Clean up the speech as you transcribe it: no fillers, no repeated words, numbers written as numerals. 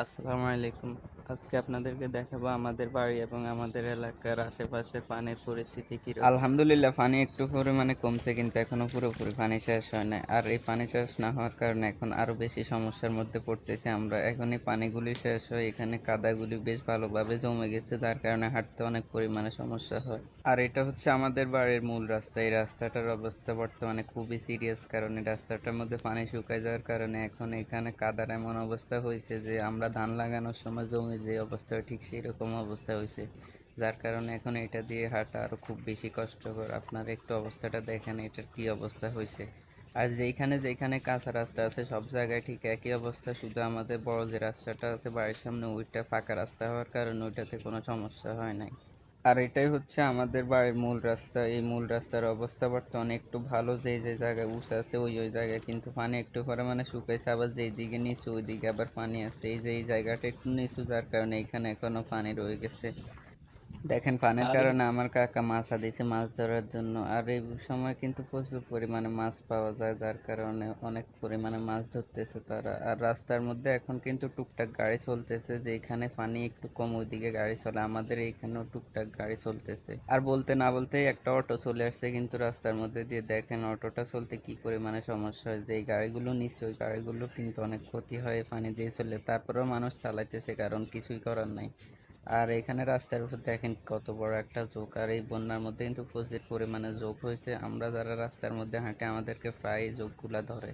আসসালামু আলাইকুম। আজকে আপনাদেরকে দেখাবো আমাদের বাড়ি এবং আমাদের এলাকার আশেপাশে পানির পরিস্থিতি কিরকম। আলহামদুলিল্লাহ পানি একটু পরিমাণে কমছে, কিন্তু এখনো পুরোপুরি পানি শেষ হয় নাই। আর এই পানি শেষ না হওয়ার কারণে এখন আরো বেশি সমস্যার মধ্যে পড়তেছি আমরা। এখন এই পানিগুলি শেষ হয়ে এখানে কাদাগুলি বেশ ভালোভাবে জমে গেছে, যার কারণে হাঁটতে অনেক পরিমাণে সমস্যা হয়। আর এটা হচ্ছে আমাদের বাড়ির মূল রাস্তা। এই রাস্তাটার অবস্থা বর্তমানে খুবই সিরিয়াস, কারণ এই রাস্তাটার মধ্যে পানি শুকায় যাওয়ার কারণে এখন এখানে কাদার এমন অবস্থা হয়েছে যে আমরা ধান লাগানোর সময় জমি যে অবস্থা হয় ঠিক সেই রকম অবস্থা হয়েছে, যার কারণে এখন এটা দিয়ে হাঁটা আরও খুব বেশি কষ্টকর। আপনারা একটু অবস্থাটা দেখেন এটার কি অবস্থা হয়েছে। আর যেইখানে যেখানে কাঁচা রাস্তা আছে সব জায়গায় ঠিক একই অবস্থা, শুধু আমাদের বড় যে রাস্তাটা আছে বাড়ির সামনে ওইটা ফাঁকা রাস্তা হওয়ার কারণে ওইটাতে কোনো সমস্যা হয় নাই। আর এটাই হচ্ছে আমাদের বাড়ির মূল রাস্তা। এই মূল রাস্তার অবস্থা বর্তমানে একটু ভালো, যে জায়গায় উঁচু আছে ওই জায়গায় কিন্তু পানি একটু পরিমাণে শুকাইছে, আবার যেই দিকে নিচু ওই দিকে আবার পানি আছে। এই জায়গাটা একটু নিচু, যার কারণে এখানে এখনো পানি রয়ে গেছে। দেখেন পানির কারণে আমার কাকা মাছ দিয়েছে মাছ ধরার জন্য। আর এই সময় কিন্তু প্রচুর পরিমাণে মাছ পাওয়া যায়, যার কারণে অনেক পরিমাণে মাছ ধরতেছে তারা। আর রাস্তার মধ্যে এখন কিন্তু টুকটাক গাড়ি চলতেছে, যেখানে পানি একটু কম ওইদিকে গাড়ি চলে, আমাদের এইখানেও টুকটাক গাড়ি চলতেছে। আর বলতে না বলতেই একটা অটো চলে আসছে কিন্তু রাস্তার মধ্যে দিয়ে। দেখেন অটোটা চলতে কি পরিমাণে সমস্যা হয়, যে এই গাড়িগুলো নিচ্ছে ওই গাড়িগুলো কিন্তু অনেক ক্ষতি হয় পানি দিয়ে চলে, তারপরেও মানুষ চালাইতেছে কারণ কিছুই করার নাই। আর এখানে রাস্তার উপর দেখেন কত বড় একটা ঝোঁক, আর এই বন্যার মধ্যে কিন্তু প্রচুর পরিমাণে ঝোঁক হয়েছে। আমরা যারা রাস্তার মধ্যে হাঁটে আমাদেরকে প্রায় ঝোঁকগুলা ধরে।